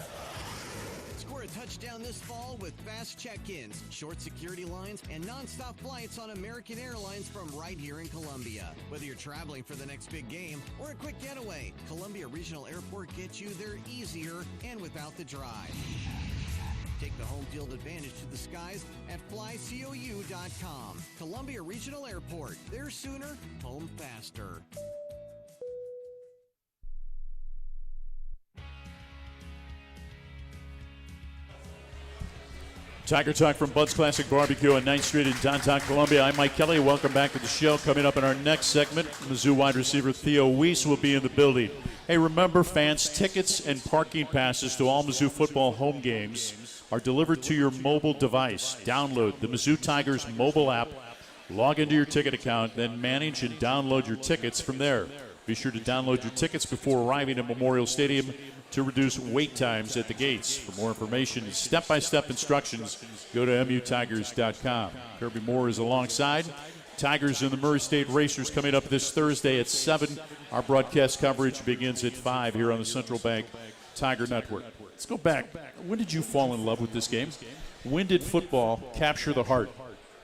Score a touchdown this fall with fast check-ins, short security lines, and nonstop flights on American Airlines from right here in Columbia. Whether you're traveling for the next big game or a quick getaway, Columbia Regional Airport gets you there easier and without the drive. Take the home field advantage to the skies at flycou.com. Columbia Regional Airport. There sooner, home faster. Tiger Talk from Bud's Classic Barbecue on 9th Street in downtown Columbia. I'm Mike Kelly. Welcome back to the show. Coming up in our next segment, Mizzou wide receiver Theo Wease will be in the building. Hey, remember, fans, tickets and parking passes to all Mizzou football home games are delivered to your mobile device. Download the Mizzou Tigers mobile app, log into your ticket account, then manage and download your tickets from there. Be sure to download your tickets before arriving at Memorial Stadium to reduce wait times at the gates. For more information and step-by-step instructions, go to mutigers.com. Kirby Moore is alongside. Tigers and the Murray State Racers coming up this Thursday at 7. Our broadcast coverage begins at 5 here on the Central Bank Tiger Network. Let's go back. When did you fall in love with this game? When did football capture the heart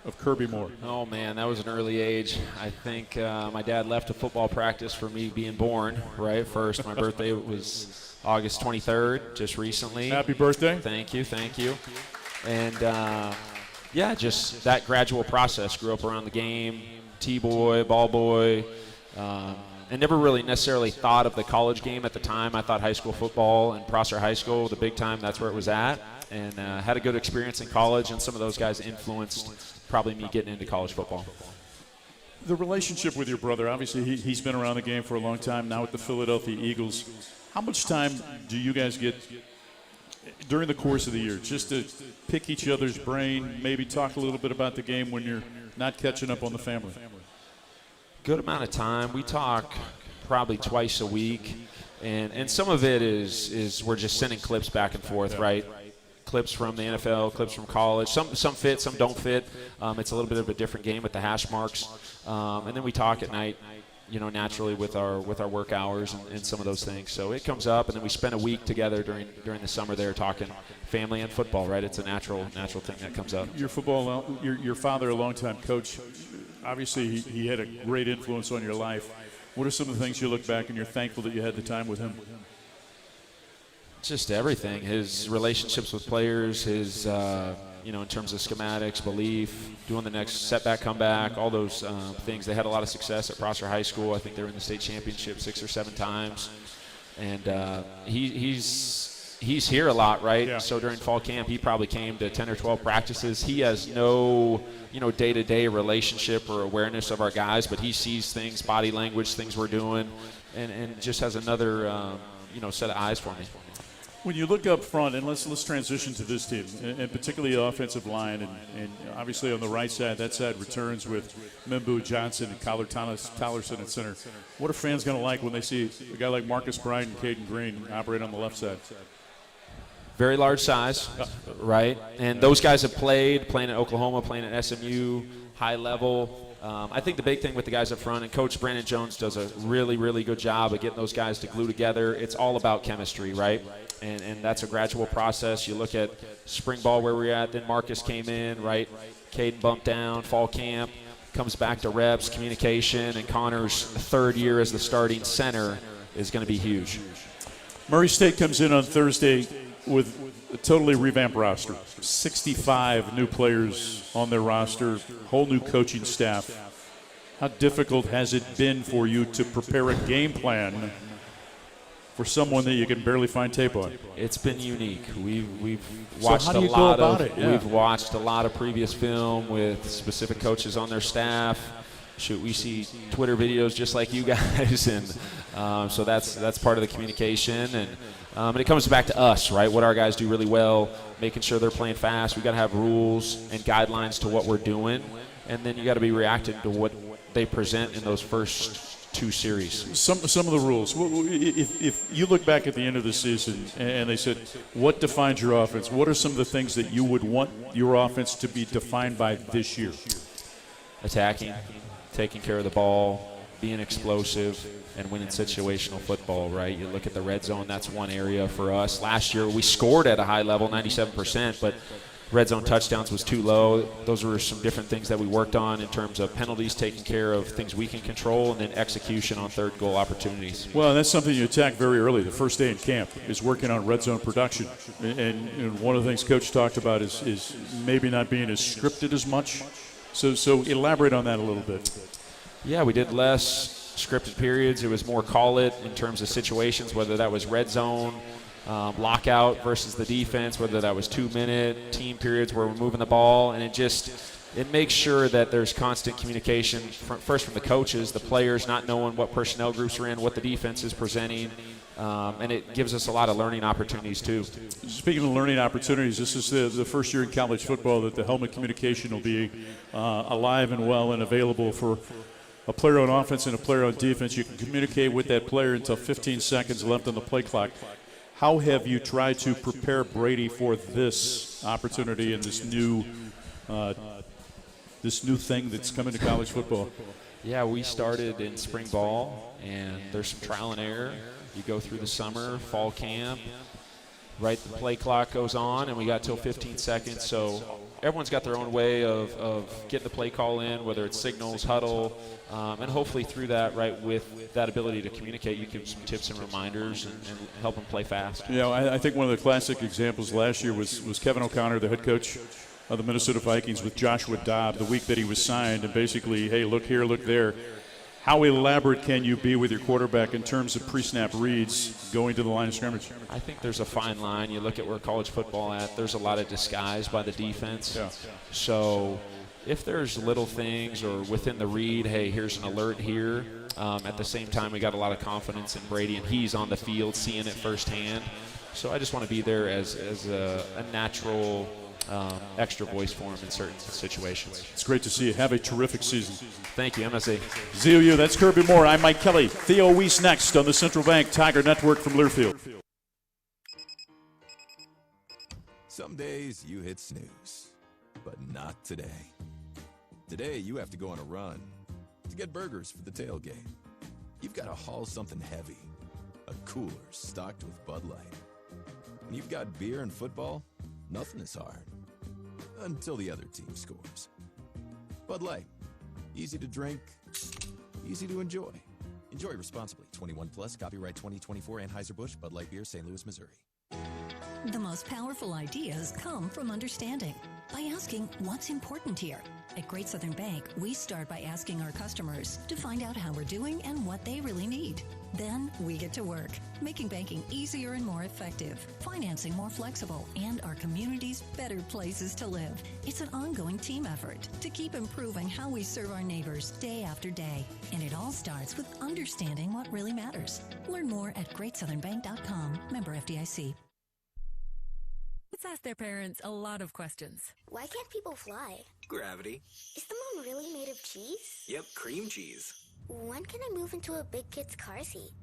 of Kirby Moore? Oh, man, that was an early age. I think my dad left a football practice for me being born, right? First, my birthday was August 23rd, just recently. Happy birthday. Thank you. And, yeah, just that gradual process. Grew up around the game, T-boy, ball boy, and never really necessarily thought of the college game at the time. I thought high school football and Prosser High School, the big time, that's where it was at. And had a good experience in college, and some of those guys influenced probably me getting into college football. The relationship with your brother, obviously he's been around the game for a long time, now with the Philadelphia Eagles. How much time do you guys get during the course of the year just to pick each other's brain, maybe talk a little bit about the game when you're not catching up on the family? Good amount of time. We talk probably twice a week, and some of it is we're just sending clips back and forth, right? Clips from the NFL, clips from college. Some fit, some don't fit. It's a little bit of a different game with the hash marks. And then we talk at night, naturally with our work hours and some of those things. So it comes up, and then we spend a week together during the summer there talking family and football, right? It's a natural thing that comes up. Your father, a longtime coach, obviously he had a great influence on your life. What are some of the things you look back and you're thankful that you had the time with him? Just everything. His relationships with players, his in terms of schematics, belief, doing the next setback comeback, all those things. They had a lot of success at Prosser High School. I think they were in the state championship 6 or 7 times. And he's here a lot, right? Yeah. So during fall camp, he probably came to 10 or 12 practices. He has no, day-to-day relationship or awareness of our guys, but he sees things, body language, things we're doing, and just has another, set of eyes for me. When you look up front, and let's transition to this team, and particularly the offensive line, and obviously on the right side, that side returns with Mimbu Johnson and Kyler Tollerson at center. What are fans going to like when they see a guy like Marcus Bryant and Caden Green operate on the left side? Very large size, right? And those guys have playing at Oklahoma, playing at SMU, high level. I think the big thing with the guys up front, and Coach Brandon Jones does a really, really good job of getting those guys to glue together. It's all about chemistry, right? And that's a gradual process. You look at spring ball where we're at, then Marcus came in, right? Caden bumped down, fall camp, comes back to reps, communication, and Connor's third year as the starting center is going to be huge. Murray State comes in on Thursday with a totally revamped roster. 65 new players on their roster, whole new coaching staff. How difficult has it been for you to prepare a game plan for someone that you can barely find tape on? It's been unique. We've watched We've watched a lot of previous film with specific coaches on their staff. Shoot, we see Twitter videos just like you guys, and so that's part of the communication. And it comes back to us, right? What our guys do really well, making sure they're playing fast. We got to have rules and guidelines to what we're doing, and then you got to be reacting to what they present in those first 2 series. Some of the rules. If you look back at the end of the season and they said, what defines your offense? What are some of the things that you would want your offense to be defined by this year? Attacking, taking care of the ball, being explosive, and winning situational football, right? You look at the red zone, that's one area for us. Last year we scored at a high level, 97%, but red zone touchdowns was too low. Those were some different things that we worked on in terms of penalties, taking care of things we can control, and then execution on third goal opportunities. Well, that's something you attack very early. The first day in camp is working on red zone production. And one of the things Coach talked about is maybe not being as scripted as much. So elaborate on that a little bit. Yeah, we did less scripted periods. It was more call it in terms of situations, whether that was red zone, lockout versus the defense, whether that was 2-minute team periods where we're moving the ball, and it makes sure that there's constant communication first from the coaches, the players not knowing what personnel groups are in, what the defense is presenting, and it gives us a lot of learning opportunities too. Speaking of learning opportunities, this is the first year in college football that the helmet communication will be alive and well and available for a player on offense and a player on defense. You can communicate with that player until 15 seconds left on the play clock. How have you tried to prepare Brady for this opportunity and this new thing that's coming to college football? Yeah, we started in spring ball, and there's some trial and error. You go through the summer, fall camp, right, the play clock goes on, and we got till 15 seconds. So everyone's got their own way of getting the play call in, whether it's signals, huddle, and hopefully through that, right, with that ability to communicate, you give some tips and reminders and help them play fast. I think one of the classic examples last year was Kevin O'Connor, the head coach of the Minnesota Vikings, with Joshua Dobb the week that he was signed, and basically, hey, look here, look there. How elaborate can you be with your quarterback in terms of pre-snap reads going to the line of scrimmage? I think there's a fine line. You look at where college football at, there's a lot of disguise by the defense. Yeah. So if there's little things or within the read, hey, here's an alert here. At the same time, we got a lot of confidence in Brady, and he's on the field seeing it firsthand. So I just want to be there as a natural extra voice for him in certain situations. It's great to see you. Have a terrific season. Thank you, MSA. ZOU, that's Kirby Moore. I'm Mike Kelly. Theo Wease next on the Central Bank Tiger Network from Learfield. Some days you hit snooze, but not today. Today you have to go on a run to get burgers for the tailgate. You've got to haul something heavy, a cooler stocked with Bud Light. And you've got beer and football, nothing is hard. Until the other team scores. Bud Light. Easy to drink, easy to enjoy. Enjoy responsibly. 21 plus. Copyright 2024 Anheuser-Busch Bud Light Beer, St. Louis, Missouri. The most powerful ideas come from understanding. by asking what's important here. At Great Southern Bank, we start by asking our customers to find out how we're doing and what they really need. Then we get to work, making banking easier and more effective, financing more flexible, and our communities better places to live. It's an ongoing team effort to keep improving how we serve our neighbors day after day. And it all starts with understanding what really matters. Learn more at greatsouthernbank.com. Member FDIC. Let's ask their parents a lot of questions. Why can't people fly? Gravity. Is the moon really made of cheese? Yep, cream cheese. When can I move into a big kid's car seat?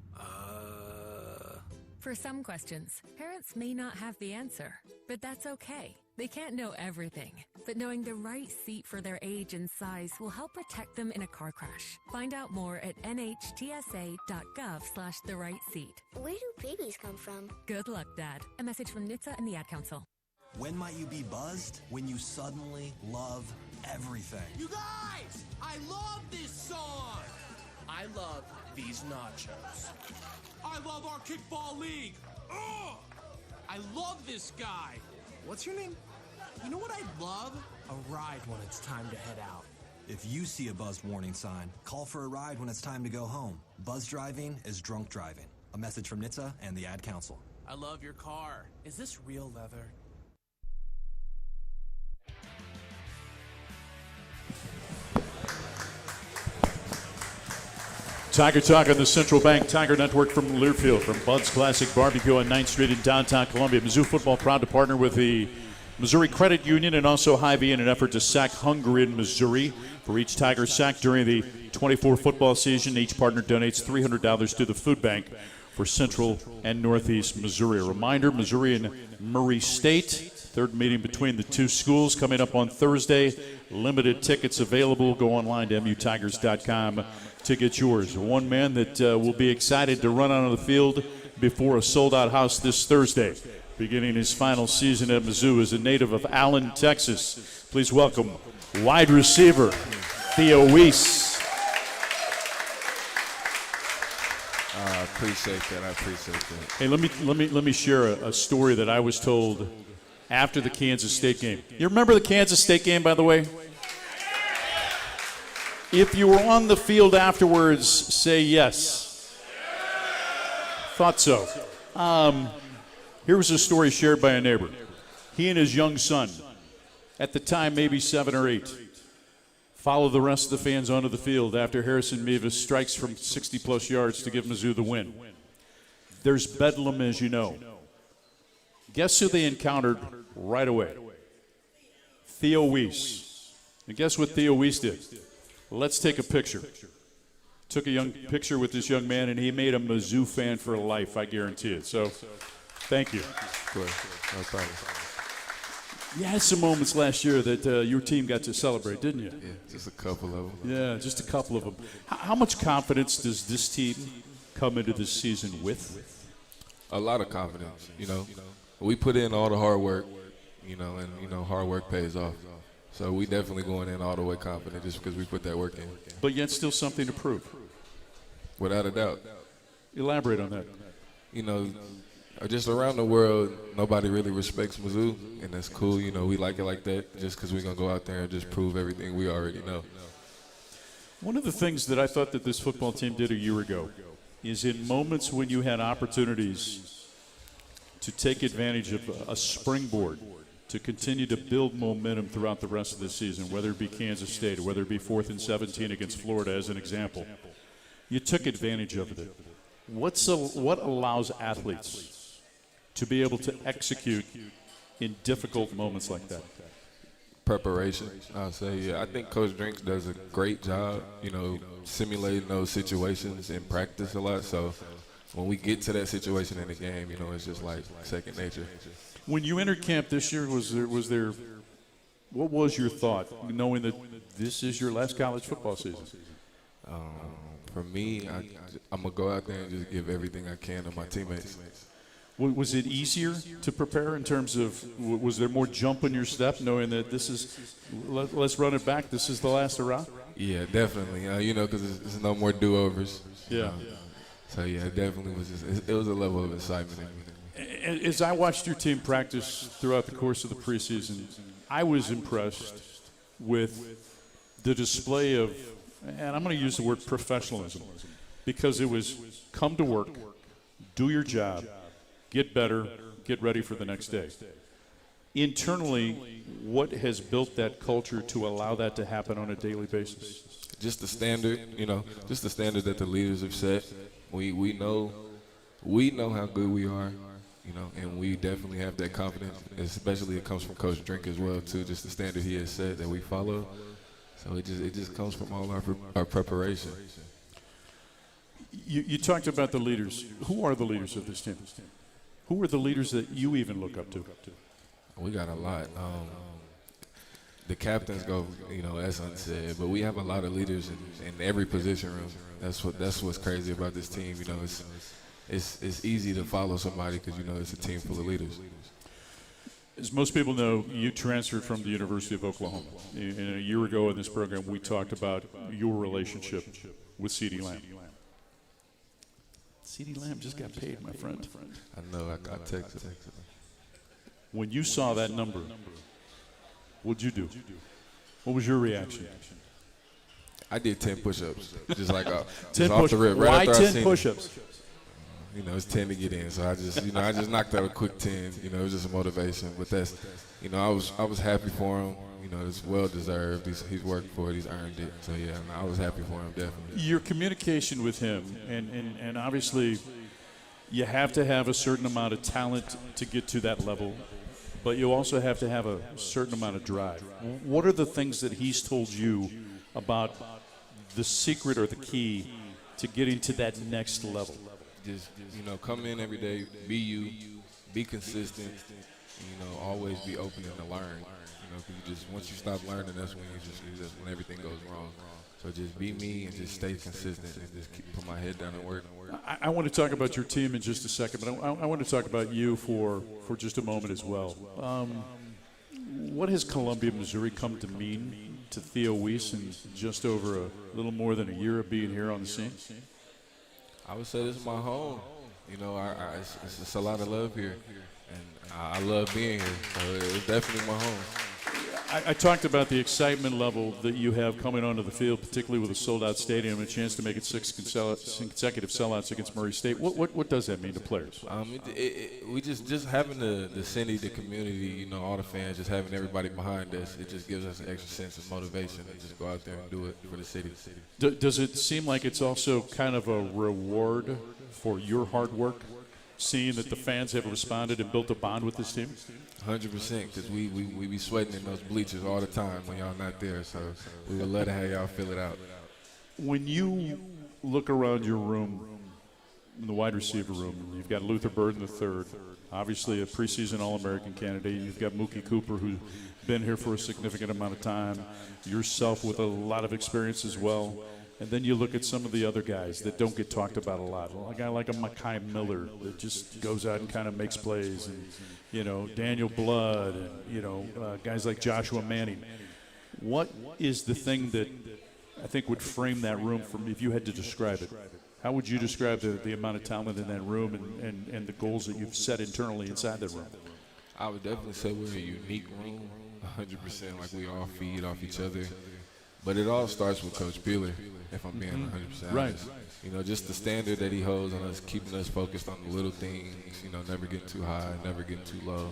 For some questions, parents may not have the answer, but that's okay. They can't know everything, but knowing the right seat for their age and size will help protect them in a car crash. Find out more at nhtsa.gov/the-right-seat. Where do babies come from? Good luck, Dad. A message from NHTSA and the Ad Council. When might you be buzzed? When you suddenly love everything. You guys, I love this song. I love these nachos. I love our kickball league. Ugh! I love this guy. What's your name? You know what I love? A ride when it's time to head out. If you see a buzzed warning sign, call for a ride when it's time to go home. Buzz driving is drunk driving. A message from NHTSA and the Ad Council. I love your car. Is this real leather? Tiger Talk on the Central Bank Tiger Network from Learfield, from Bud's Classic Barbecue on 9th Street in downtown Columbia. Mizzou football proud to partner with the Missouri Credit Union and also Hy-Vee in an effort to sack hunger in Missouri. For each Tiger sack during the 24 football season, each partner donates $300 to the food bank for Central and Northeast Missouri. A reminder, Missouri and Murray State, third meeting between the two schools coming up on Thursday. Limited tickets available. Go online to mutigers.com to get yours. One man that will be excited to run onto the field before a sold-out house this Thursday, beginning his final season at Mizzou, is a native of Allen, Texas. Please welcome wide receiver Theo Wease. I appreciate that. Hey, let me share a story that I was told after the Kansas State game. You remember the Kansas State game, by the way? If you were on the field afterwards, say yes. Thought so. Here was a story shared by a neighbor. He and his young son, at the time maybe 7 or 8, followed the rest of the fans onto the field after Harrison Mevis strikes from 60-plus yards to give Mizzou the win. There's bedlam, as you know. Guess who they encountered right away? Theo Wease. And guess what Theo Wease did? Let's take a picture. Took a picture with this young man, and he made a Mizzou fan for life, I guarantee it. So, thank you. No problem. You had some moments last year that your team got to celebrate, didn't you? Yeah, just a couple of them. Yeah, just a couple of them. How much confidence does this team come into this season with? A lot of confidence, We put in all the hard work, and hard work pays off. So we definitely going in all the way confident just because we put that work in. But yet still something to prove. Without a doubt. Elaborate on that. Just around the world, nobody really respects Mizzou, and that's cool. We like it like that just because we're going to go out there and just prove everything we already know. One of the things that I thought that this football team did a year ago is in moments when you had opportunities to take advantage of a springboard to continue to build momentum throughout the rest of the season, whether it be Kansas State or whether it be 4th and 17 against Florida as an example. You took advantage of it. What allows athletes to be able to execute in difficult moments like that? Preparation, I'll say. Yeah, I think Coach Drinks does a great job, simulating those situations in practice a lot. So when we get to that situation in the game, it's just like second nature. When you entered camp this year, what was your thought, knowing that this is your last college football season? For me, I'm going to go out there and just give everything I can to my teammates. Was it easier to prepare in terms of, was there more jump in your step knowing that let's run it back, this is the last hurrah? Yeah, definitely. Because there's no more do-overs. Yeah. So, yeah, it definitely was it was a level of excitement in me. As I watched your team practice throughout the course of the preseason, I was impressed with the display of, and I'm going to use the word professionalism, because it was come to work, do your job, get better, get ready for the next day. Internally, what has built that culture to allow that to happen on a daily basis? Just the standard, just the standard that the leaders have set. We know how good we are, and we definitely have that confidence. Especially it comes from Coach Drink as well too. Just the standard he has set that we follow. So it just comes from all our preparation. You talked about the leaders. Who are the leaders of this team? Who are the leaders that you even look up to? We got a lot. The captains go, as unsaid, but we have a lot of leaders in every position room. That's what's crazy about this team. It's easy to follow somebody because it's a team full of leaders. As most people know, you transferred from the University of Oklahoma. And a year ago in this program, we talked about your relationship with C.D. Lamb. C.D. Lamb just got paid, my friend. I know, I texted him. When you saw that number, what'd you do? What was your reaction? I did 10 push-ups, just like 10 off the rip. Why 10 push-ups? It's 10 to get in, so I just knocked out a quick 10. It was just a motivation. But that's, I was happy for him. It's well deserved. He's worked for it. He's earned it. So yeah, I was happy for him definitely. Your communication with him, and obviously, you have to have a certain amount of talent to get to that level, but you also have to have a certain amount of drive. What are the things that he's told you about the secret or the key to getting to that next level? Just, come in every day, be you, be consistent, always be open and to learn. Because once you stop learning, that's when when everything goes wrong. So just be me and just stay consistent and just put my head down and work. I want to talk about your team in just a second, but I want to talk about you for just a moment as well. What has Columbia, Missouri come to mean to Theo Wease in just over a little more than a year of being here on the scene? I would say this is my home. It's a lot of love here, and I love being here. So it's definitely my home. I talked about the excitement level that you have coming onto the field, particularly with a sold-out stadium and a chance to make it 6 consecutive sellouts against Murray State. What does that mean to players? We just having the city, the community, all the fans, just having everybody behind us, it just gives us an extra sense of motivation to just go out there and do it for the city. Does it seem like it's also kind of a reward for your hard work, seeing that the fans have responded and built a bond with this team? 100%, because we be sweating in those bleachers all the time when y'all not there, so we would love to have y'all fill it out. When you look around your room, in the wide receiver room, you've got Luther Burden III, obviously a preseason All-American candidate. You've got Mookie Cooper, who's been here for a significant amount of time, yourself with a lot of experience as well. And then you look at some of the other guys that don't get talked about a lot. A guy like a Mekhi Miller that just goes out and kind of makes plays, and Daniel Blood, and guys like Joshua Manning. What is the thing that I think would frame that room for me if you had to describe it? How would you describe the amount of talent in that room and the goals that you've set internally inside that room? I would definitely say we're a unique room, 100%. Like we all feed off each other. But it all starts with Coach Peeler, if I'm being 100% honest. Just the standard that he holds on us, keeping us focused on the little things, never getting too high, never getting too low.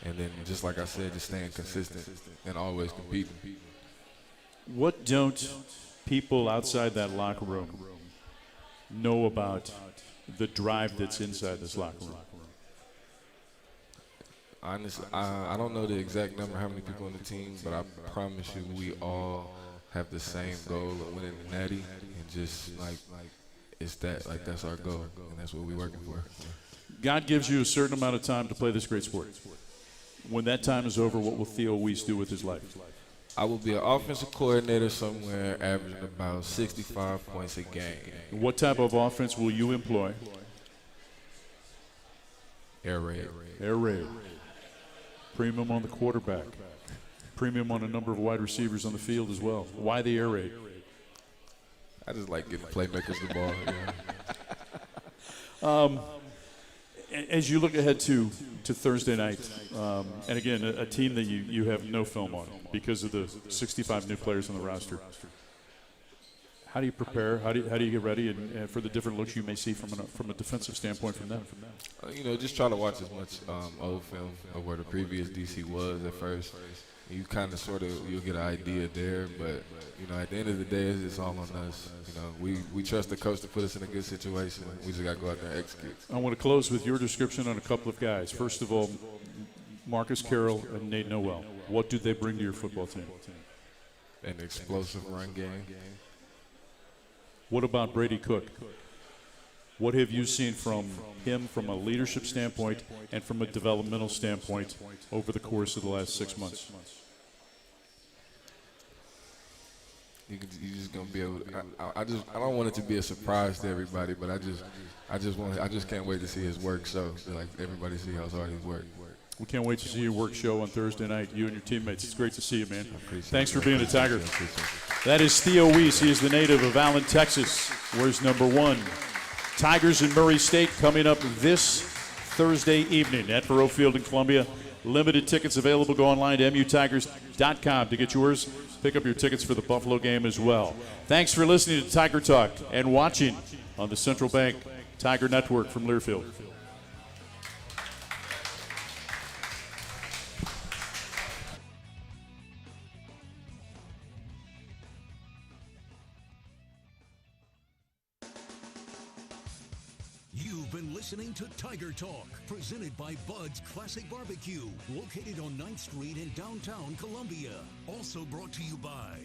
And then, just like I said, just staying consistent and always competing. What don't people outside that locker room know about the drive that's inside this locker room? Honestly, I don't know the exact number, how many people on the team, but I promise you we all have the same goal of winning the Natty, and just that's our goal, and that's what we're working for. God gives you a certain amount of time to play this great sport. When that time is over, what will Theo Wease do with his life? I will be an offensive coordinator somewhere, averaging about 65 points a game. What type of offense will you employ? Air raid. Air raid. Premium on the quarterback. Premium on a number of wide receivers on the field as well. Why the air raid? I just like getting playmakers the ball. As you look ahead to Thursday night, and again, a team that you have no film on because of the 65 new players on the roster, how do you prepare? How do you get ready and for the different looks you may see from a defensive standpoint from them? Just try to watch as much old film of where the previous DC was at first. You kind of you'll get an idea there, but at the end of the day, it's all on us. We trust the coach to put us in a good situation. We just got to go out there and execute. I want to close with your description on a couple of guys. First of all, Marcus Carroll and Nate Noel. What do they bring to your football team? An explosive run game. What about Brady Cook? What have you seen from him from a leadership standpoint and from a developmental standpoint over the course of the last 6 months? You're just gonna be able to, I don't want it to be a surprise to everybody, but I just can't wait to see his work show. Like everybody see how hard he's worked. We can't wait to see your work show on Thursday night, you and your teammates. It's great to see you, man. Thanks for being a Tiger. That is Theo Wease. He is the native of Allen, Texas. Wears number 1. Tigers in Murray State coming up this Thursday evening at Faroe Field in Columbia. Limited tickets available. Go online to mutigers.com to get yours. Pick up your tickets for the Buffalo game as well. Thanks for listening to Tiger Talk and watching on the Central Bank Tiger Network from Learfield. You've been listening to Tiger Talk, presented by Bud's Classic Barbecue, located on 9th Street in downtown Columbia. Also brought to you by